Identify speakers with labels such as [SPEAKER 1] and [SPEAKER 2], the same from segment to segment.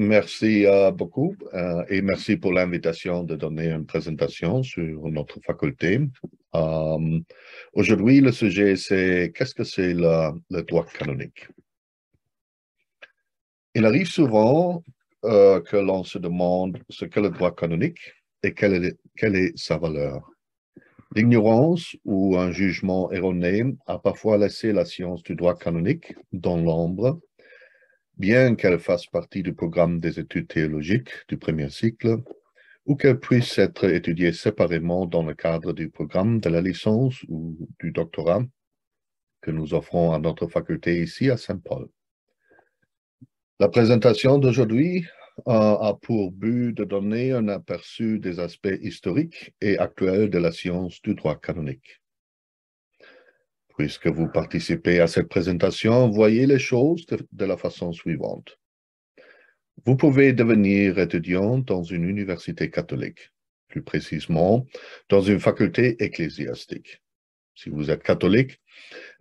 [SPEAKER 1] Merci beaucoup et merci pour l'invitation de donner une présentation sur notre faculté. Aujourd'hui, le sujet, c'est qu'est-ce que c'est le droit canonique? Il arrive souvent que l'on se demande ce qu'est le droit canonique et quelle est sa valeur. L'ignorance ou un jugement erroné a parfois laissé la science du droit canonique dans l'ombre, bien qu'elle fasse partie du programme des études théologiques du premier cycle, ou qu'elle puisse être étudiée séparément dans le cadre du programme de la licence ou du doctorat que nous offrons à notre faculté ici à Saint-Paul. La présentation d'aujourd'hui a pour but de donner un aperçu des aspects historiques et actuels de la science du droit canonique. Puisque vous participez à cette présentation, voyez les choses de la façon suivante. Vous pouvez devenir étudiant dans une université catholique, plus précisément dans une faculté ecclésiastique. Si vous êtes catholique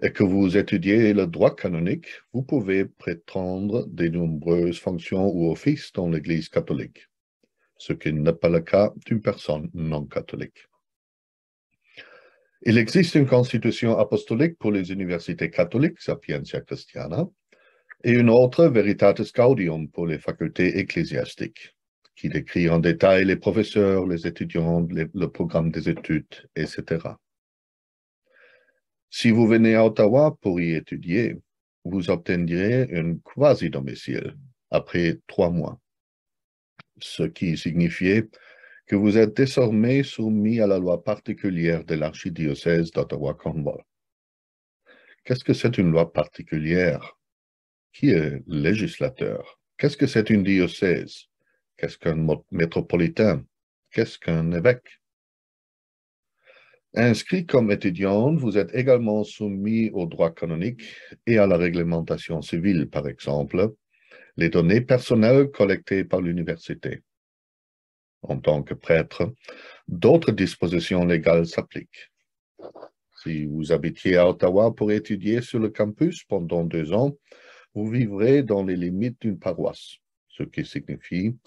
[SPEAKER 1] et que vous étudiez le droit canonique, vous pouvez prétendre de nombreuses fonctions ou offices dans l'Église catholique, ce qui n'est pas le cas d'une personne non catholique. Il existe une constitution apostolique pour les universités catholiques, Sapientia Christiana, et une autre, Veritatis Gaudium, pour les facultés ecclésiastiques, qui décrit en détail les professeurs, les étudiants, le programme des études, etc. Si vous venez à Ottawa pour y étudier, vous obtiendrez un quasi-domicile après 3 mois, ce qui signifiait que vous êtes désormais soumis à la loi particulière de l'archidiocèse d'Ottawa-Cornwall. Qu'est-ce que c'est une loi particulière? Qui est législateur? Qu'est-ce que c'est une diocèse? Qu'est-ce qu'un métropolitain? Qu'est-ce qu'un évêque? Inscrit comme étudiant, vous êtes également soumis au droit canonique et à la réglementation civile, par exemple, les données personnelles collectées par l'université. En tant que prêtre, d'autres dispositions légales s'appliquent. Si vous habitiez à Ottawa pour étudier sur le campus pendant 2 ans, vous vivrez dans les limites d'une paroisse, ce qui signifie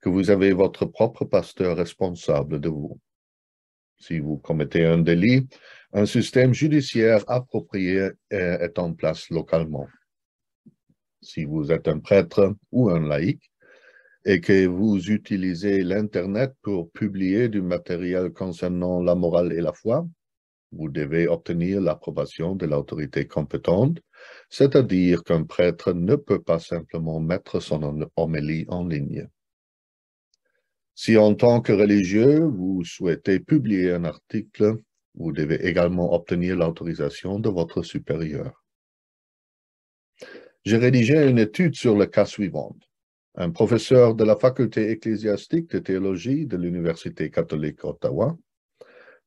[SPEAKER 1] que vous avez votre propre pasteur responsable de vous. Si vous commettez un délit, un système judiciaire approprié est en place localement. Si vous êtes un prêtre ou un laïc et que vous utilisez l'Internet pour publier du matériel concernant la morale et la foi, vous devez obtenir l'approbation de l'autorité compétente, c'est-à-dire qu'un prêtre ne peut pas simplement mettre son homélie en ligne. Si en tant que religieux, vous souhaitez publier un article, vous devez également obtenir l'autorisation de votre supérieur. J'ai rédigé une étude sur le cas suivant. Un professeur de la faculté ecclésiastique de théologie de l'Université catholique Ottawa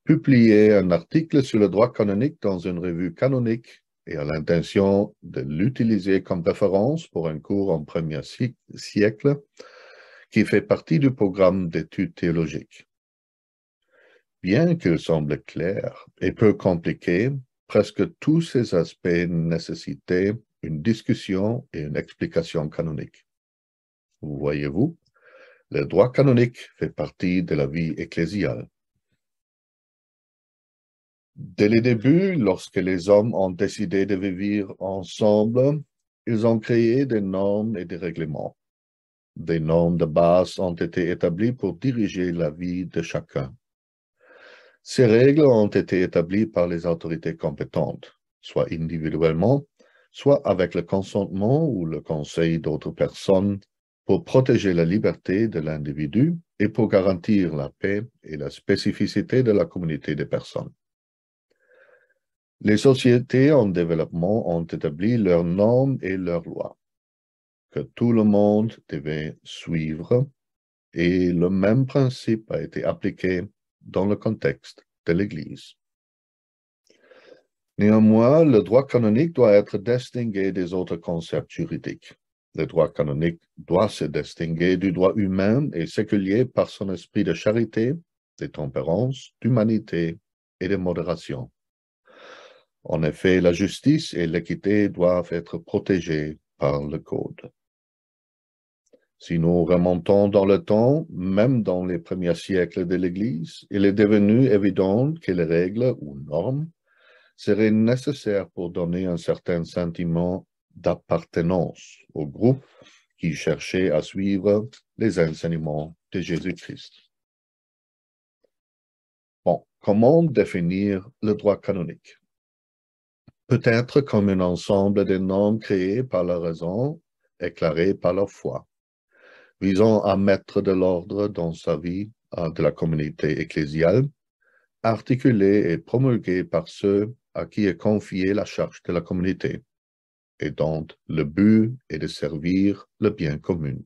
[SPEAKER 1] publiait un article sur le droit canonique dans une revue canonique et a l'intention de l'utiliser comme référence pour un cours en premier siècle qui fait partie du programme d'études théologiques. Bien qu'il semble clair et peu compliqué, presque tous ces aspects nécessitaient une discussion et une explication canonique. Voyez-vous, le droit canonique fait partie de la vie ecclésiale. Dès le début, lorsque les hommes ont décidé de vivre ensemble, ils ont créé des normes et des règlements. Des normes de base ont été établies pour diriger la vie de chacun. Ces règles ont été établies par les autorités compétentes, soit individuellement, soit avec le consentement ou le conseil d'autres personnes, pour protéger la liberté de l'individu et pour garantir la paix et la spécificité de la communauté des personnes. Les sociétés en développement ont établi leurs normes et leurs lois, que tout le monde devait suivre, et le même principe a été appliqué dans le contexte de l'Église. Néanmoins, le droit canonique doit être distingué des autres concepts juridiques. Le droit canonique doit se distinguer du droit humain et séculier par son esprit de charité, de tempérance, d'humanité et de modération. En effet, la justice et l'équité doivent être protégées par le Code. Si nous remontons dans le temps, même dans les premiers siècles de l'Église, il est devenu évident que les règles ou normes seraient nécessaires pour donner un certain sentiment d'appartenance au groupe qui cherchait à suivre les enseignements de Jésus-Christ. Bon, comment définir le droit canonique? Peut-être comme un ensemble de normes créées par la raison, éclairées par la foi, visant à mettre de l'ordre dans sa vie de la communauté ecclésiale, articulée et promulguée par ceux à qui est confiée la charge de la communauté, et dont le but est de servir le bien commun.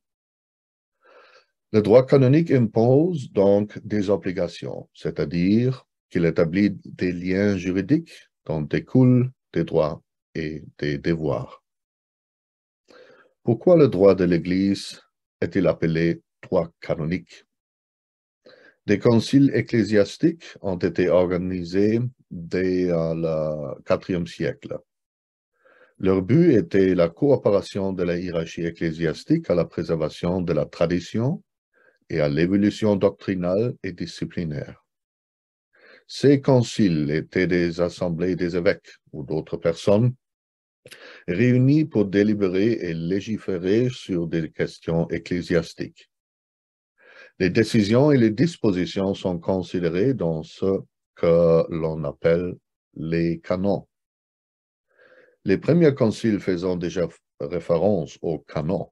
[SPEAKER 1] Le droit canonique impose donc des obligations, c'est-à-dire qu'il établit des liens juridiques dont découlent des droits et des devoirs. Pourquoi le droit de l'Église est-il appelé droit canonique? Des conciles ecclésiastiques ont été organisés dès le IVe siècle. Leur but était la coopération de la hiérarchie ecclésiastique à la préservation de la tradition et à l'évolution doctrinale et disciplinaire. Ces conciles étaient des assemblées des évêques ou d'autres personnes réunies pour délibérer et légiférer sur des questions ecclésiastiques. Les décisions et les dispositions sont considérées dans ce que l'on appelle les canons. Les premiers conciles faisant déjà référence aux canons.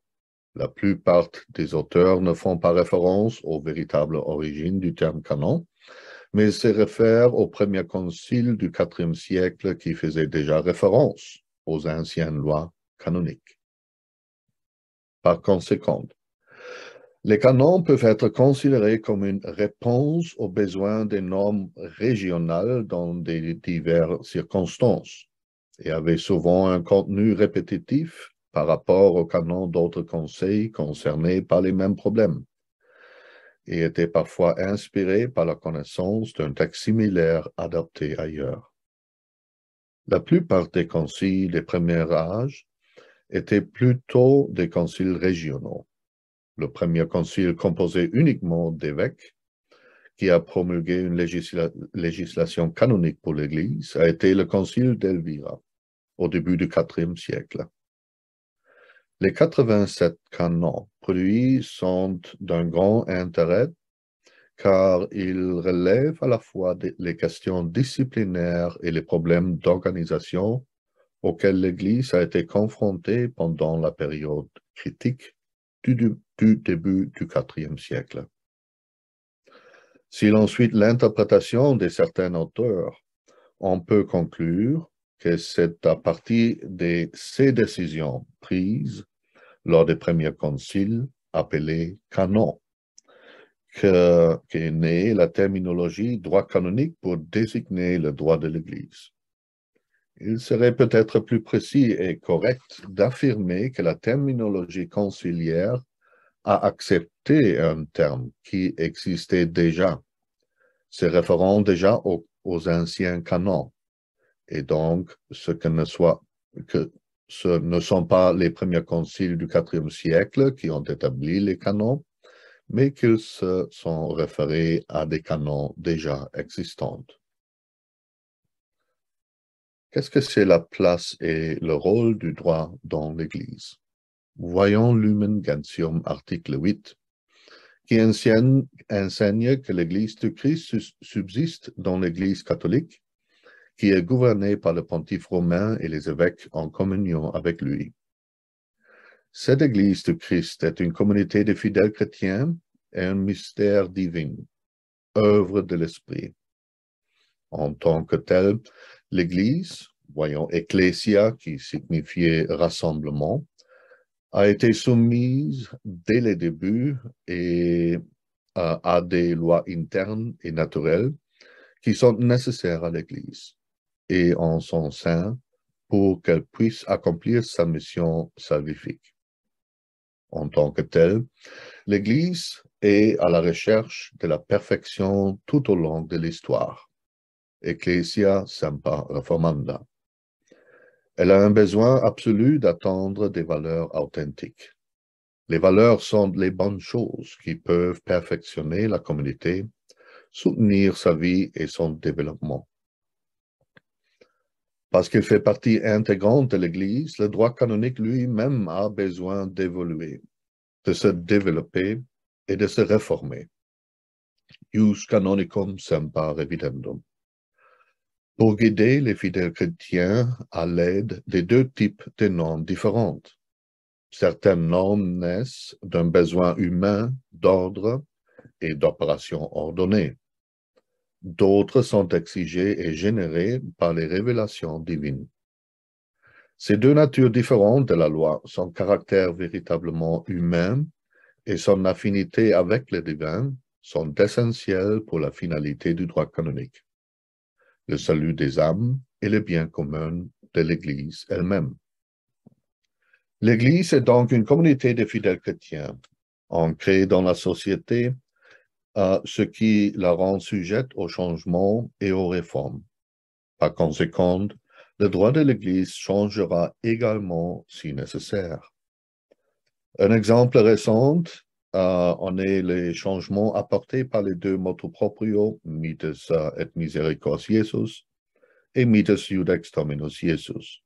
[SPEAKER 1] La plupart des auteurs ne font pas référence aux véritables origines du terme canon, mais se réfèrent au premier concile du IVe siècle qui faisait déjà référence aux anciennes lois canoniques. Par conséquent, les canons peuvent être considérés comme une réponse aux besoins des normes régionales dans des diverses circonstances et avaient souvent un contenu répétitif par rapport aux canons d'autres conseils concernés par les mêmes problèmes et étaient parfois inspirés par la connaissance d'un texte similaire adapté ailleurs. La plupart des conciles des premiers âges étaient plutôt des conciles régionaux. Le premier concile composé uniquement d'évêques, qui a promulgué une législation canonique pour l'Église, a été le concile d'Elvira, au début du IVe siècle. Les 87 canons produits sont d'un grand intérêt car ils relèvent à la fois les questions disciplinaires et les problèmes d'organisation auxquels l'Église a été confrontée pendant la période critique du début du IVe siècle. Si l'on suit l'interprétation de certains auteurs, on peut conclure que c'est à partir de ces décisions prises lors des premiers conciles appelés canons qu'est née la terminologie droit canonique pour désigner le droit de l'Église. Il serait peut-être plus précis et correct d'affirmer que la terminologie conciliaire a accepté un terme qui existait déjà, se référant déjà aux anciens canons, et donc que ce ne sont pas les premiers conciles du IVe siècle qui ont établi les canons, mais qu'ils se sont référés à des canons déjà existants. Qu'est-ce que c'est la place et le rôle du droit dans l'Église? Voyons Lumen Gentium, article 8, qui enseigne que l'Église du Christ subsiste dans l'Église catholique, qui est gouvernée par le pontife romain et les évêques en communion avec lui. Cette Église du Christ est une communauté de fidèles chrétiens et un mystère divin, œuvre de l'Esprit. En tant que tel, l'Église, voyons Ecclesia qui signifiait rassemblement, a été soumise dès le début à des lois internes et naturelles qui sont nécessaires à l'Église et en son sein pour qu'elle puisse accomplir sa mission salvifique. En tant que telle, l'Église est à la recherche de la perfection tout au long de l'histoire. Ecclesia Semper Reformanda. Elle a un besoin absolu d'attendre des valeurs authentiques. Les valeurs sont les bonnes choses qui peuvent perfectionner la communauté, soutenir sa vie et son développement. Parce qu'il fait partie intégrante de l'Église, le droit canonique lui-même a besoin d'évoluer, de se développer et de se réformer. Ius canonicum semper evidendum. Pour guider les fidèles chrétiens à l'aide des deux types de normes différentes. Certaines normes naissent d'un besoin humain d'ordre et d'opération ordonnée. D'autres sont exigées et générées par les révélations divines. Ces deux natures différentes de la loi, son caractère véritablement humain et son affinité avec le divin, sont essentielles pour la finalité du droit canonique, le salut des âmes et le bien commun de l'Église elle-même. L'Église est donc une communauté de fidèles chrétiens, ancrée dans la société, ce qui la rend sujette aux changements et aux réformes. Par conséquent, le droit de l'Église changera également si nécessaire. Un exemple récent en est les changements apportés par les deux motu proprio, mites et misericors Iesus et mites iudex Dominus Iesus,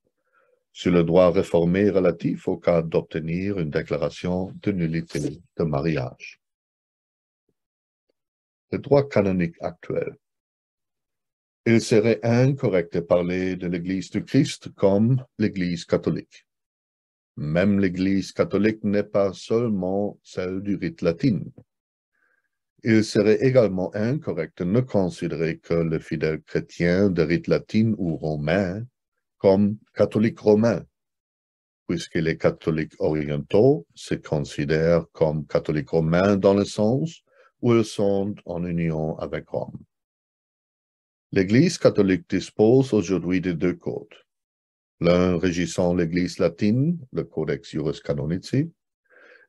[SPEAKER 1] sur le droit réformé relatif au cas d'obtenir une déclaration de nullité de mariage. Le droit canonique actuel. Il serait incorrect de parler de l'Église du Christ comme l'Église catholique. Même l'Église catholique n'est pas seulement celle du rite latin. Il serait également incorrect de ne considérer que le fidèle chrétien de rite latin ou romain comme catholique romain, puisque les catholiques orientaux se considèrent comme catholiques romains dans le sens où ils sont en union avec Rome. L'Église catholique dispose aujourd'hui de deux codes. L'un régissant l'Église latine, le Codex Juris Canonici,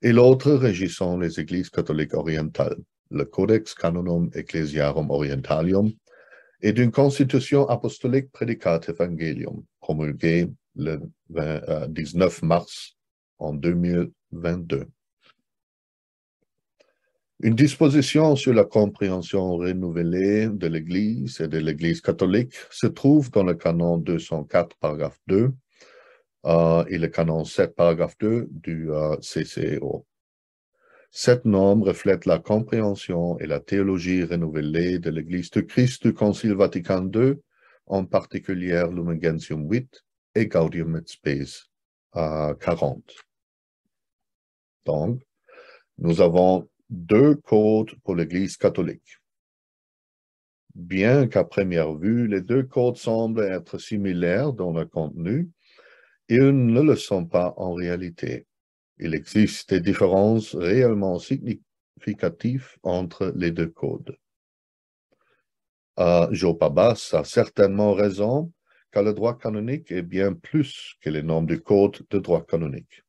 [SPEAKER 1] et l'autre régissant les Églises catholiques orientales, le Codex Canonum Ecclesiarum Orientalium, et d'une constitution apostolique Praedicat Evangelium, promulguée le 19 mars en 2022. Une disposition sur la compréhension renouvelée de l'Église et de l'Église catholique se trouve dans le canon 204, paragraphe 2, et le canon 7, paragraphe 2 du CCO. Cette norme reflète la compréhension et la théologie renouvelée de l'Église du Christ du Concile Vatican II, en particulier Lumen Gentium 8 et Gaudium et Spes 40. Donc, nous avons deux codes pour l'Église catholique. Bien qu'à première vue, les deux codes semblent être similaires dans leur contenu, ils ne le sont pas en réalité. Il existe des différences réellement significatives entre les deux codes. Joe Pabas a certainement raison, car le droit canonique est bien plus que les normes du code de droit canonique.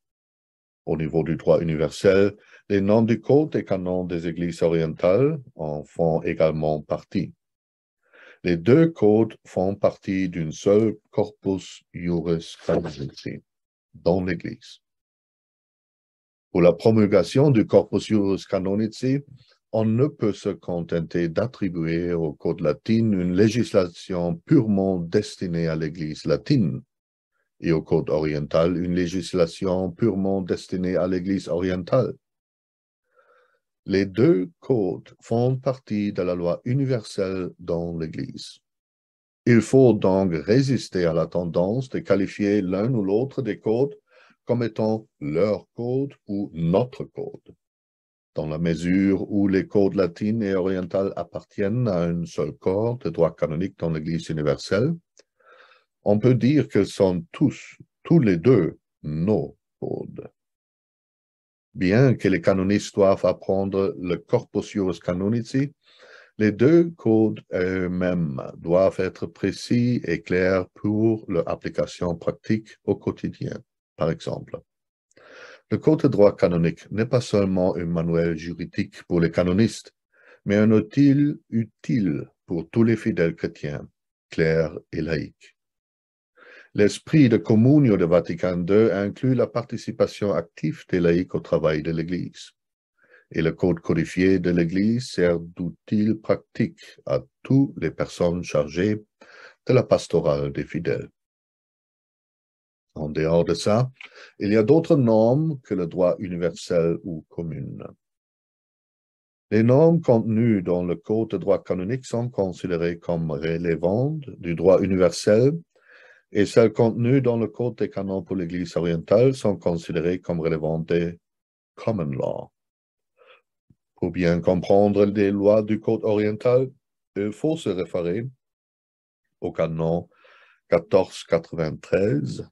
[SPEAKER 1] Au niveau du droit universel, les normes du code et canons des églises orientales en font également partie. Les deux codes font partie d'une seule corpus juris canonici dans l'Église. Pour la promulgation du corpus juris canonici, on ne peut se contenter d'attribuer au code latin une législation purement destinée à l'Église latine et au code oriental une législation purement destinée à l'Église orientale. Les deux codes font partie de la loi universelle dans l'Église. Il faut donc résister à la tendance de qualifier l'un ou l'autre des codes comme étant leur code ou notre code. Dans la mesure où les codes latins et orientaux appartiennent à un seul corps de droit canonique dans l'Église universelle, on peut dire qu'ils sont tous les deux, nos codes. Bien que les canonistes doivent apprendre le corpus juris canonici, les deux codes eux-mêmes doivent être précis et clairs pour leur application pratique au quotidien. Par exemple, le code de droit canonique n'est pas seulement un manuel juridique pour les canonistes, mais un outil utile pour tous les fidèles chrétiens, clercs et laïcs. L'esprit de Communio de Vatican II inclut la participation active des laïcs au travail de l'Église. Et le code codifié de l'Église sert d'outil pratique à toutes les personnes chargées de la pastorale des fidèles. En dehors de ça, il y a d'autres normes que le droit universel ou commun. Les normes contenues dans le Code de droit canonique sont considérées comme relevantes du droit universel et celles contenues dans le Code des canons pour l'Église orientale sont considérées comme relevantes des common law. Pour bien comprendre les lois du Code oriental, il faut se référer au canon 1493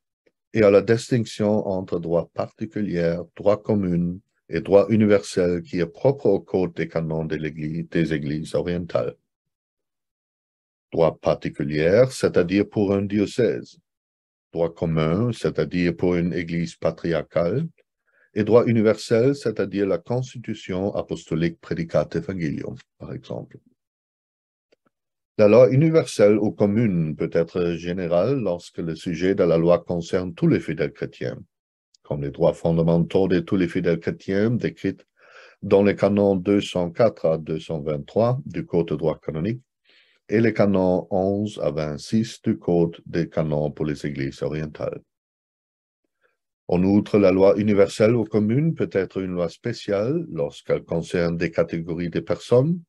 [SPEAKER 1] et à la distinction entre droit particulier, droit commun et droit universel qui est propre au Code des canons des Églises orientales. Droit particulier, c'est-à-dire pour un diocèse. Droit commun, c'est-à-dire pour une Église patriarcale. Et droit universel, c'est-à-dire la Constitution apostolique Predicate Evangelium, par exemple. La loi universelle ou commune peut être générale lorsque le sujet de la loi concerne tous les fidèles chrétiens, comme les droits fondamentaux de tous les fidèles chrétiens décrits dans les canons 204 à 223 du Code de droit canonique et les canons 11 à 26 du Code des canons pour les Églises orientales. En outre, la loi universelle ou commune peut être une loi spéciale lorsqu'elle concerne des catégories de personnes,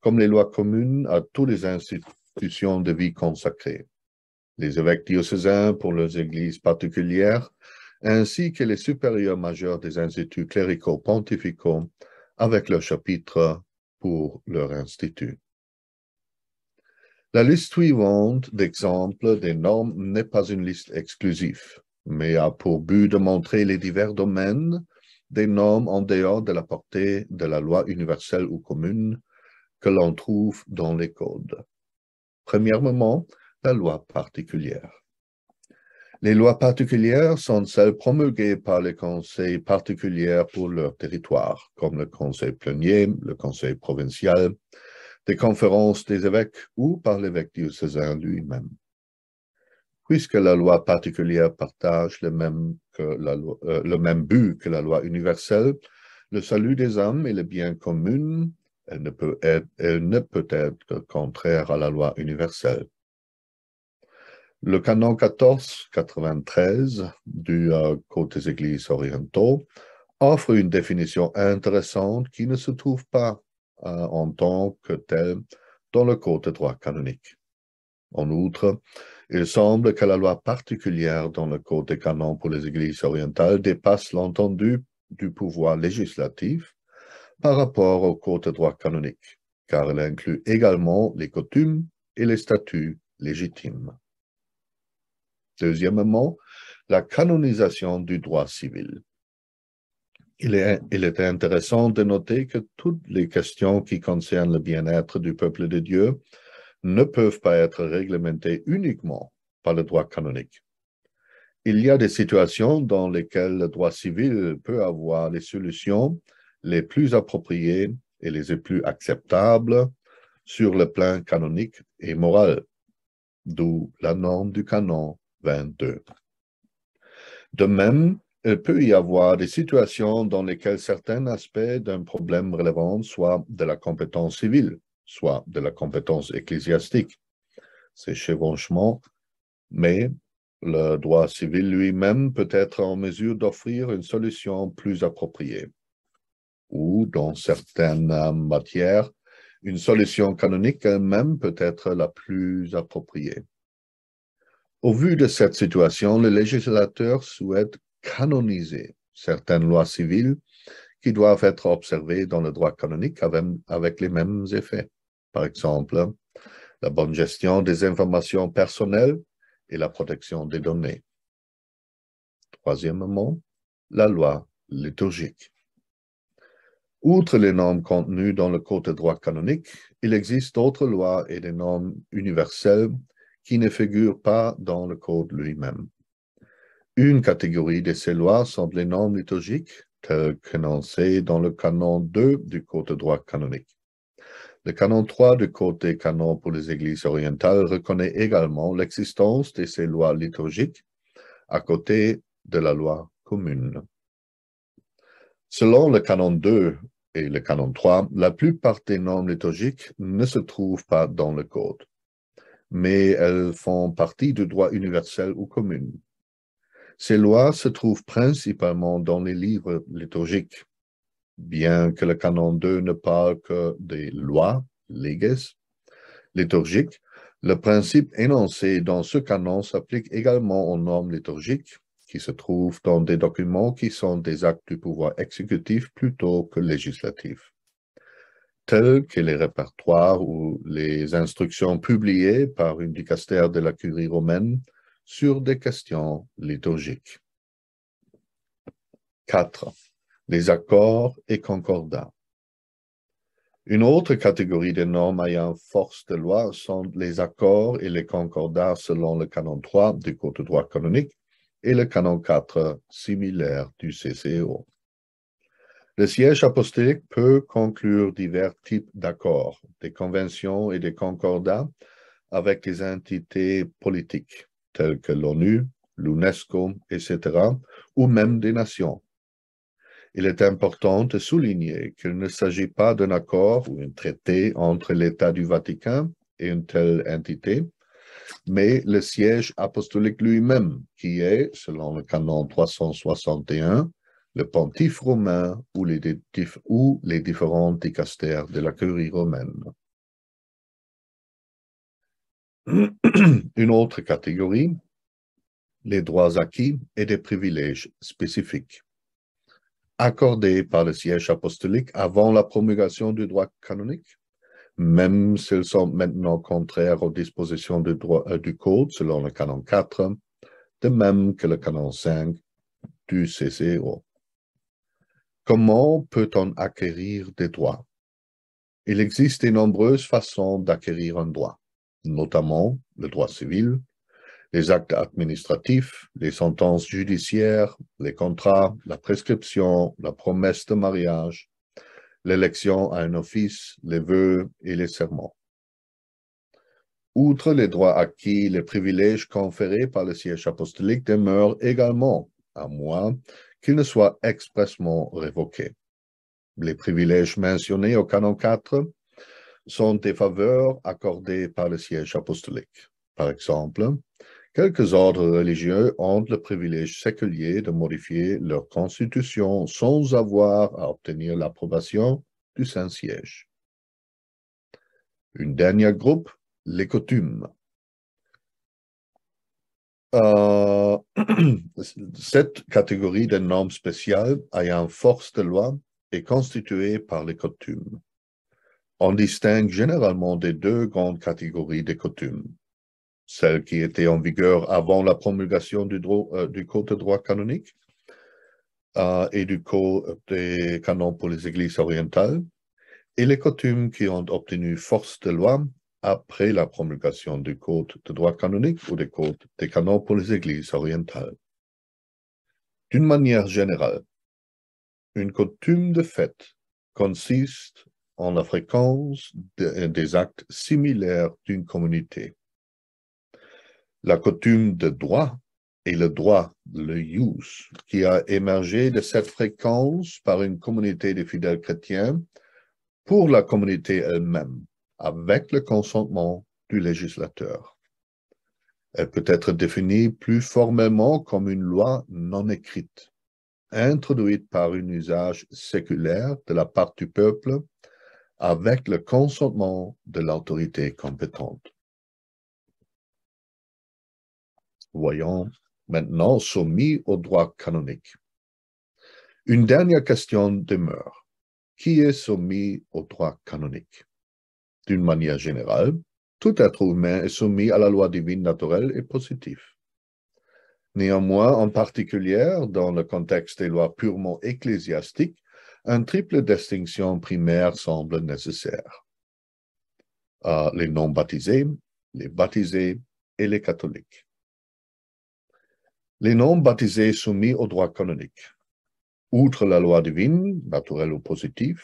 [SPEAKER 1] comme les lois communes à toutes les institutions de vie consacrées, les évêques diocésains pour leurs églises particulières, ainsi que les supérieurs majeurs des instituts cléricaux pontificaux avec leur chapitre pour leur institut. La liste suivante d'exemples des normes n'est pas une liste exclusive, mais a pour but de montrer les divers domaines des normes en dehors de la portée de la loi universelle ou commune que l'on trouve dans les codes. Premièrement, la loi particulière. Les lois particulières sont celles promulguées par les conseils particuliers pour leur territoire, comme le conseil plénier, le conseil provincial, des conférences des évêques ou par l'évêque diocésain lui-même. Puisque la loi particulière partage le même but que la loi universelle, le salut des âmes et le bien commun, elle ne peut être contraire à la loi universelle. Le canon 1493 du Code des Églises orientaux offre une définition intéressante qui ne se trouve pas en tant que telle dans le Code de droit canonique. En outre, il semble que la loi particulière dans le Code des canons pour les Églises orientales dépasse l'entendu du pouvoir législatif par rapport au Code de droit canonique, car elle inclut également les coutumes et les statuts légitimes. Deuxièmement, la canonisation du droit civil. Il est intéressant de noter que toutes les questions qui concernent le bien-être du peuple de Dieu ne peuvent pas être réglementées uniquement par le droit canonique. Il y a des situations dans lesquelles le droit civil peut avoir les solutions les plus appropriées et les plus acceptables sur le plan canonique et moral, d'où la norme du canon 22. De même, il peut y avoir des situations dans lesquelles certains aspects d'un problème relevant soit de la compétence civile, soit de la compétence ecclésiastique. Ces chevauchements, mais le droit civil lui-même peut être en mesure d'offrir une solution plus appropriée. Ou, dans certaines matières, une solution canonique elle-même peut être la plus appropriée. Au vu de cette situation, le législateur souhaite canoniser certaines lois civiles qui doivent être observées dans le droit canonique avec les mêmes effets. Par exemple, la bonne gestion des informations personnelles et la protection des données. Troisièmement, la loi liturgique. Outre les normes contenues dans le Code de droit canonique, il existe d'autres lois et des normes universelles qui ne figurent pas dans le Code lui-même. Une catégorie de ces lois sont les normes liturgiques, telles qu'énoncées dans le canon 2 du Code de droit canonique. Le canon 3 du Code des canons pour les églises orientales reconnaît également l'existence de ces lois liturgiques à côté de la loi commune. Selon le canon 2 et le canon 3, la plupart des normes liturgiques ne se trouvent pas dans le Code, mais elles font partie du droit universel ou commun. Ces lois se trouvent principalement dans les livres liturgiques. Bien que le canon 2 ne parle que des lois, leges, liturgiques, le principe énoncé dans ce canon s'applique également aux normes liturgiques qui se trouvent dans des documents qui sont des actes du pouvoir exécutif plutôt que législatif, tels que les répertoires ou les instructions publiées par une dicastère de la curie romaine sur des questions liturgiques. 4. Les accords et concordats. Une autre catégorie de normes ayant force de loi sont les accords et les concordats selon le canon 3 du Code de droit canonique et le canon 4 similaire du CCO. Le siège apostolique peut conclure divers types d'accords, des conventions et des concordats avec des entités politiques telles que l'ONU, l'UNESCO, etc., ou même des nations. Il est important de souligner qu'il ne s'agit pas d'un accord ou un traité entre l'État du Vatican et une telle entité, mais le siège apostolique lui-même, qui est, selon le canon 361, le pontife romain ou les différents dicastères de la curie romaine. Une autre catégorie, les droits acquis et des privilèges spécifiques accordés par le siège apostolique avant la promulgation du droit canonique, même s'ils sont maintenant contraires aux dispositions du Code selon le canon 4, de même que le canon 5 du CCO. Comment peut-on acquérir des droits? Il existe de nombreuses façons d'acquérir un droit, notamment le droit civil, les actes administratifs, les sentences judiciaires, les contrats, la prescription, la promesse de mariage, l'élection à un office, les vœux et les serments. Outre les droits acquis, les privilèges conférés par le siège apostolique demeurent également, à moins qu'ils ne soient expressément révoqués. Les privilèges mentionnés au canon 4 sont des faveurs accordées par le siège apostolique. Par exemple, quelques ordres religieux ont le privilège séculier de modifier leur constitution sans avoir à obtenir l'approbation du Saint-Siège. Un dernier groupe, les coutumes. Cette catégorie de normes spéciales ayant force de loi est constituée par les coutumes. On distingue généralement des deux grandes catégories de coutumes. Celles qui étaient en vigueur avant la promulgation du Code de droit canonique et du Code des canons pour les églises orientales, et les coutumes qui ont obtenu force de loi après la promulgation du Code de droit canonique ou des codes des canons pour les églises orientales. D'une manière générale, une coutume de fête consiste en la fréquence des actes similaires d'une communauté. La coutume de droit est le droit, le ius, qui a émergé de cette fréquence par une communauté de fidèles chrétiens pour la communauté elle-même, avec le consentement du législateur. Elle peut être définie plus formellement comme une loi non écrite, introduite par un usage séculaire de la part du peuple avec le consentement de l'autorité compétente. Voyons maintenant soumis au droit canonique. Une dernière question demeure. Qui est soumis au droit canonique? D'une manière générale, tout être humain est soumis à la loi divine naturelle et positive. Néanmoins, en particulier, dans le contexte des lois purement ecclésiastiques, une triple distinction primaire semble nécessaire. Les non-baptisés, les baptisés et les catholiques. Les non-baptisés soumis au droit canonique. Outre la loi divine, naturelle ou positive,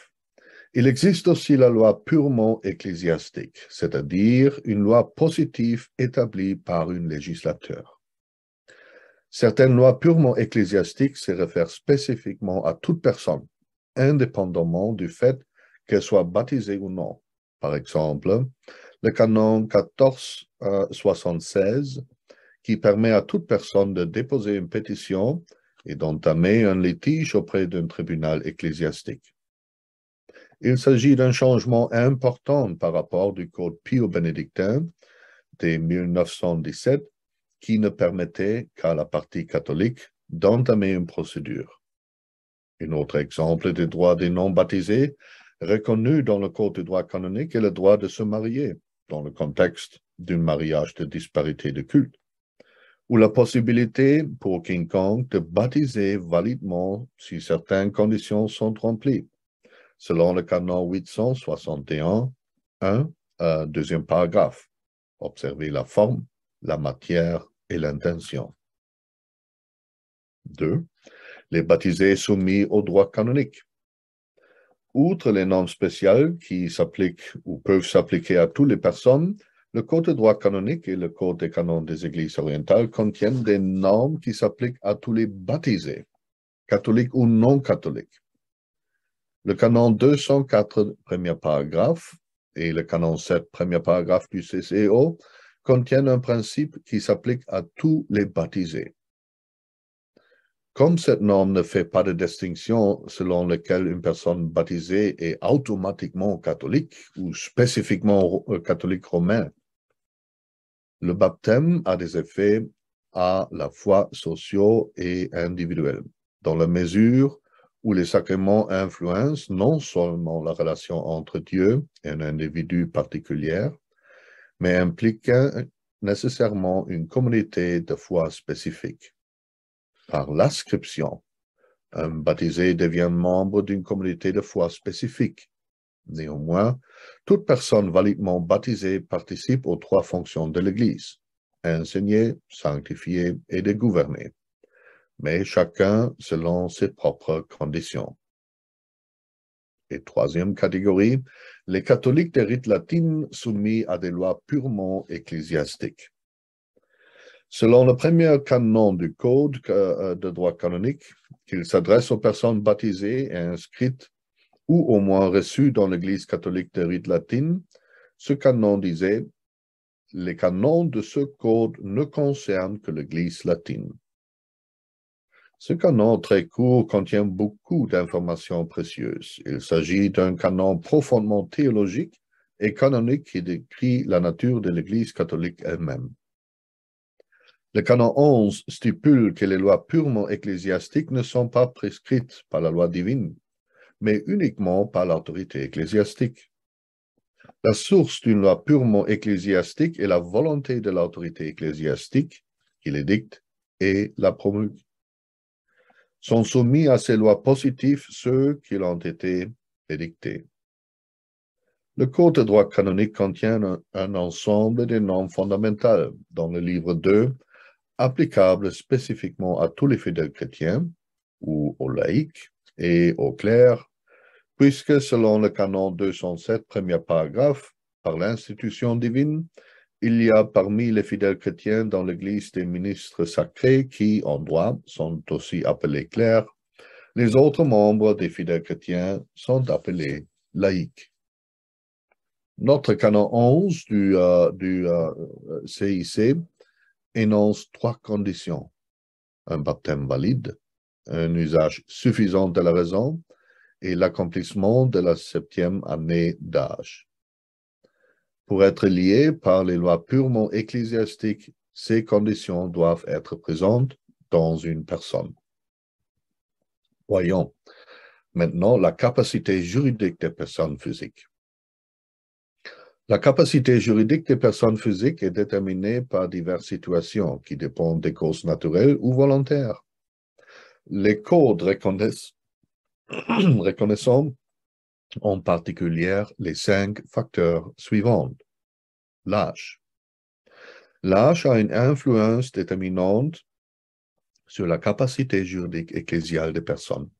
[SPEAKER 1] Il existe aussi la loi purement ecclésiastique, c'est-à-dire une loi positive établie par un législateur. Certaines lois purement ecclésiastiques se réfèrent spécifiquement à toute personne, indépendamment du fait qu'elle soit baptisée ou non. Par exemple, le canon 1476, qui permet à toute personne de déposer une pétition et d'entamer un litige auprès d'un tribunal ecclésiastique. Il s'agit d'un changement important par rapport du Code pio-bénédictin de 1917 qui ne permettait qu'à la partie catholique d'entamer une procédure. Un autre exemple des droits des non-baptisés reconnu dans le Code du droit canonique est le droit de se marier dans le contexte d'un mariage de disparité de culte, ou la possibilité pour quiconque de baptiser validement si certaines conditions sont remplies, selon le canon 861, deuxième paragraphe. Observez la forme, la matière et l'intention. 2. Les baptisés soumis au droit canonique. Outre les normes spéciales qui s'appliquent ou peuvent s'appliquer à toutes les personnes, le Code de droit canonique et le Code des canons des Églises orientales contiennent des normes qui s'appliquent à tous les baptisés, catholiques ou non catholiques. Le canon 204, premier paragraphe, et le canon 7, premier paragraphe du CCO contiennent un principe qui s'applique à tous les baptisés. Comme cette norme ne fait pas de distinction selon laquelle une personne baptisée est automatiquement catholique ou spécifiquement catholique romain, le baptême a des effets à la fois sociaux et individuels, dans la mesure où les sacrements influencent non seulement la relation entre Dieu et un individu particulier, mais impliquent nécessairement une communauté de foi spécifique. Par l'ascription, un baptisé devient membre d'une communauté de foi spécifique. Néanmoins, toute personne validement baptisée participe aux trois fonctions de l'Église, enseigner, sanctifier et de gouverner, mais chacun selon ses propres conditions. Et troisième catégorie, les catholiques de rite latine soumis à des lois purement ecclésiastiques. Selon le premier canon du Code de droit canonique, qu'il s'adresse aux personnes baptisées et inscrites ou au moins reçues dans l'Église catholique de rite latine, ce canon disait « Les canons de ce code ne concernent que l'Église latine ». Ce canon très court contient beaucoup d'informations précieuses. Il s'agit d'un canon profondément théologique et canonique qui décrit la nature de l'Église catholique elle-même. Le canon 11 stipule que les lois purement ecclésiastiques ne sont pas prescrites par la loi divine, mais uniquement par l'autorité ecclésiastique. La source d'une loi purement ecclésiastique est la volonté de l'autorité ecclésiastique qui l'édicte et la promulgue. Sont soumis à ces lois positives ceux qui l'ont été édictés. Le Code de droit canonique contient un ensemble de normes fondamentales dans le livre 2, applicable spécifiquement à tous les fidèles chrétiens, ou aux laïcs et aux clercs, puisque selon le canon 207, premier paragraphe, par l'institution divine, il y a parmi les fidèles chrétiens dans l'Église des ministres sacrés qui, en droit, sont aussi appelés clercs. Les autres membres des fidèles chrétiens sont appelés laïcs. Notre canon 11 du CIC énonce trois conditions: un baptême valide, un usage suffisant de la raison et l'accomplissement de la 7e année d'âge. Pour être liés par les lois purement ecclésiastiques, ces conditions doivent être présentes dans une personne. Voyons maintenant la capacité juridique des personnes physiques. La capacité juridique des personnes physiques est déterminée par diverses situations qui dépendent des causes naturelles ou volontaires. Les codes reconnaissant en particulier les 5 facteurs suivants. L'âge. L'âge a une influence déterminante sur la capacité juridique ecclésiale des personnes.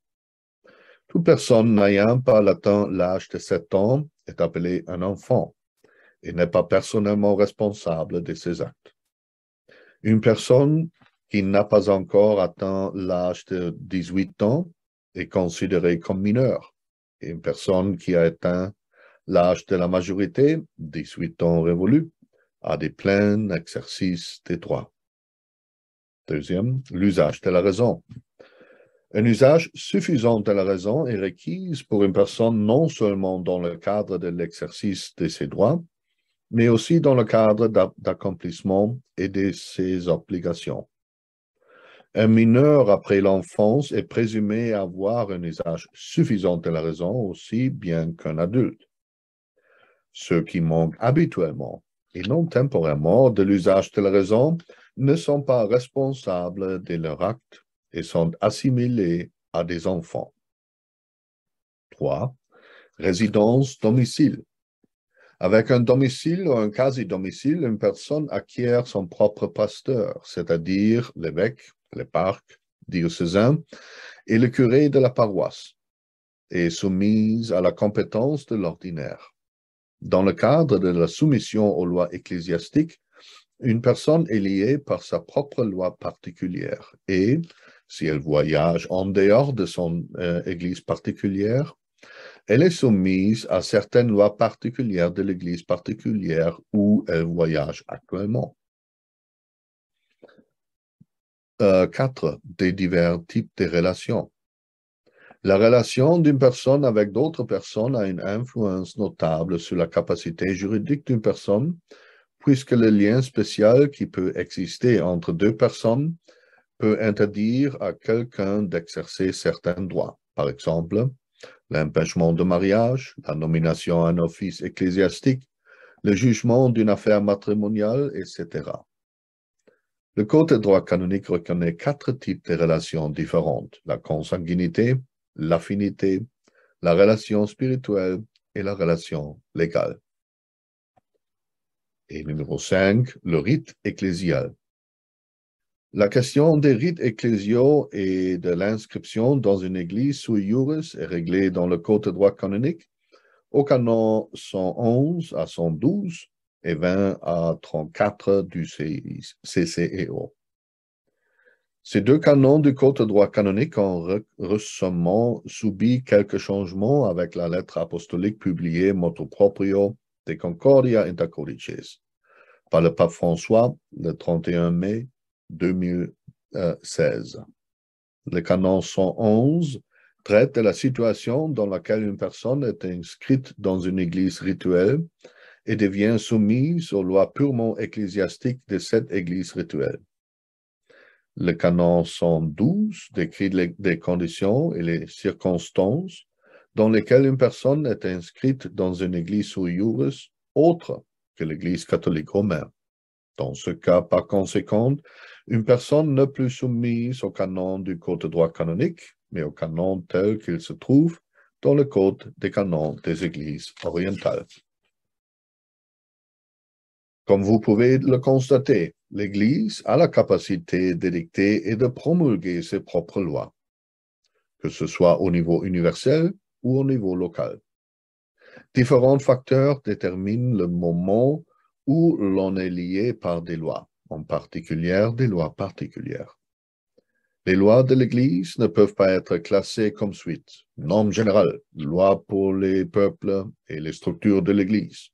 [SPEAKER 1] Toute personne n'ayant pas atteint l'âge de 7 ans est appelée un enfant et n'est pas personnellement responsable de ses actes. Une personne qui n'a pas encore atteint l'âge de 18 ans est considérée comme mineure. Et une personne qui a atteint l'âge de la majorité, 18 ans révolus, a des pleins exercices des droits. Deuxième, l'usage de la raison. Un usage suffisant de la raison est requis pour une personne non seulement dans le cadre de l'exercice de ses droits, mais aussi dans le cadre d'accomplissement et de ses obligations. Un mineur après l'enfance est présumé avoir un usage suffisant de la raison aussi bien qu'un adulte. Ceux qui manquent habituellement et non temporairement de l'usage de la raison ne sont pas responsables de leurs actes et sont assimilés à des enfants. 3. Résidence, domicile. Avec un domicile ou un quasi-domicile, une personne acquiert son propre pasteur, c'est-à-dire l'évêque, le parc diocésain et le curé de la paroisse, et est soumise à la compétence de l'ordinaire. Dans le cadre de la soumission aux lois ecclésiastiques, une personne est liée par sa propre loi particulière et, si elle voyage en dehors de son église particulière, elle est soumise à certaines lois particulières de l'église particulière où elle voyage actuellement. 4. Des divers types de relations. La relation d'une personne avec d'autres personnes a une influence notable sur la capacité juridique d'une personne, puisque le lien spécial qui peut exister entre deux personnes peut interdire à quelqu'un d'exercer certains droits. Par exemple, l'empêchement de mariage, la nomination à un office ecclésiastique, le jugement d'une affaire matrimoniale, etc. Le Code de droit canonique reconnaît 4 types de relations différentes: la consanguinité, l'affinité, la relation spirituelle et la relation légale. Et numéro 5, le rite ecclésial. La question des rites ecclésiaux et de l'inscription dans une église sui juris est réglée dans le Code de droit canonique au canon 111 à 112 et 20 à 34 du CCEO. Ces deux canons du Code de droit canonique ont récemment subi quelques changements avec la lettre apostolique publiée motu proprio de Concordia inter codices par le pape François le 31 mai 2016. Le canon 111 traite de la situation dans laquelle une personne est inscrite dans une église rituelle et devient soumise aux lois purement ecclésiastiques de cette église rituelle. Le canon 112 décrit les conditions et les circonstances dans lesquelles une personne est inscrite dans une église sui juris autre que l'église catholique romaine. Dans ce cas, par conséquent, une personne n'est plus soumise au canon du Code de droit canonique, mais au canon tel qu'il se trouve dans le Code des canons des églises orientales. Comme vous pouvez le constater, l'Église a la capacité d'édicter et de promulguer ses propres lois, que ce soit au niveau universel ou au niveau local. Différents facteurs déterminent le moment où l'on est lié par des lois, en particulier des lois particulières. Les lois de l'Église ne peuvent pas être classées comme suite: normes générales, lois pour les peuples et les structures de l'Église,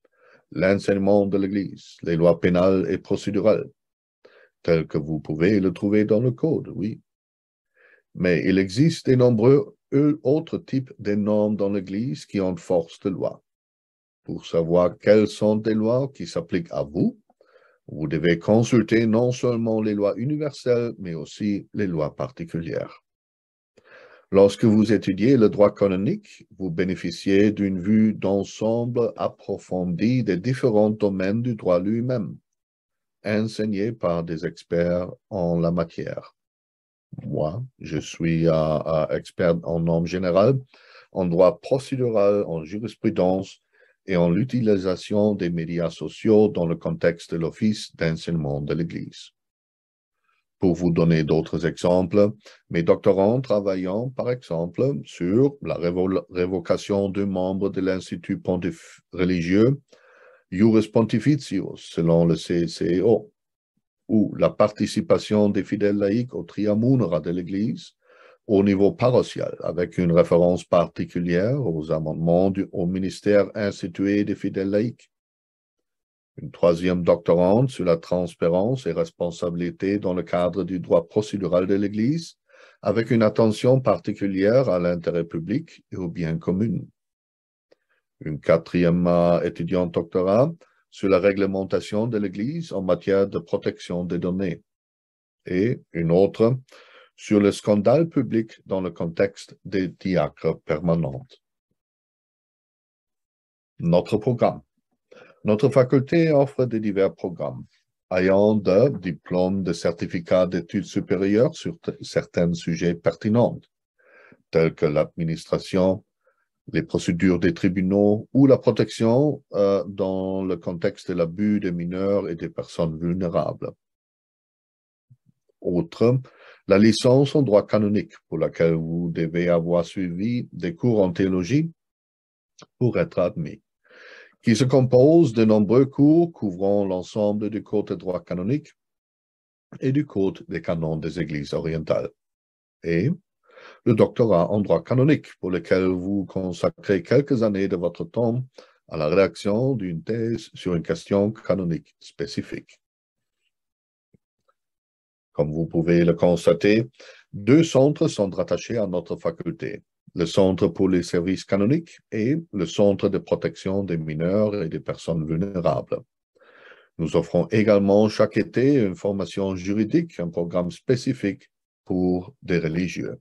[SPEAKER 1] l'enseignement de l'Église, les lois pénales et procédurales, telles que vous pouvez le trouver dans le Code, oui. Mais il existe de nombreux autres types de normes dans l'Église qui ont force de loi. Pour savoir quelles sont les lois qui s'appliquent à vous, vous devez consulter non seulement les lois universelles, mais aussi les lois particulières. Lorsque vous étudiez le droit canonique, vous bénéficiez d'une vue d'ensemble approfondie des différents domaines du droit lui-même, enseignés par des experts en la matière. Moi, je suis expert en normes générales, en droit procédural, en jurisprudence et en l'utilisation des médias sociaux dans le contexte de l'Office d'enseignement de l'Église. Pour vous donner d'autres exemples, mes doctorants travaillant, par exemple, sur la révocation de membres de l'Institut religieux Iuris Pontificius, selon le CCO, ou la participation des fidèles laïcs au triamunera de l'Église au niveau paroissial, avec une référence particulière aux amendements au ministère institué des fidèles laïcs. Une troisième doctorante sur la transparence et responsabilité dans le cadre du droit procédural de l'Église, avec une attention particulière à l'intérêt public et au bien commun. Une quatrième étudiante doctorat sur la réglementation de l'Église en matière de protection des données. Et une autre sur le scandale public dans le contexte des diacres permanentes. Notre programme. Notre faculté offre de divers programmes, ayant de diplômes de certificat d'études supérieures sur certains sujets pertinents, tels que l'administration, les procédures des tribunaux ou la protection dans le contexte de l'abus des mineurs et des personnes vulnérables. Autre, la licence en droit canonique, pour laquelle vous devez avoir suivi des cours en théologie pour être admis, qui se compose de nombreux cours couvrant l'ensemble du code de droit canonique et du code des canons des églises orientales. Et le doctorat en droit canonique, pour lequel vous consacrez quelques années de votre temps à la rédaction d'une thèse sur une question canonique spécifique. Comme vous pouvez le constater, 2 centres sont rattachés à notre faculté. Le Centre pour les services canoniques et le Centre de protection des mineurs et des personnes vulnérables. Nous offrons également chaque été une formation juridique, un programme spécifique pour des religieux.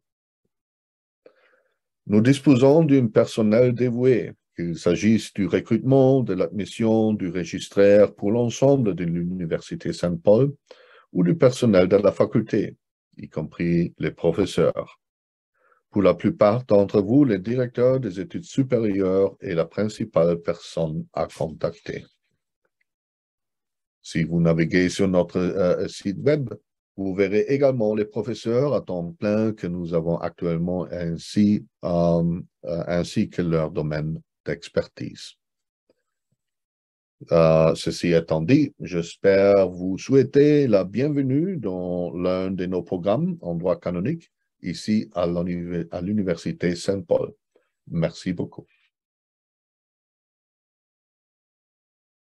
[SPEAKER 1] Nous disposons d'un personnel dévoué, qu'il s'agisse du recrutement, de l'admission, du registraire pour l'ensemble de l'Université Saint-Paul ou du personnel de la faculté, y compris les professeurs. Pour la plupart d'entre vous, le directeur des études supérieures est la principale personne à contacter. Si vous naviguez sur notre site web, vous verrez également les professeurs à temps plein que nous avons actuellement ainsi que leur domaine d'expertise. Ceci étant dit, j'espère vous souhaiter la bienvenue dans l'un de nos programmes en droit canonique ici à l'Université Saint-Paul. Merci beaucoup.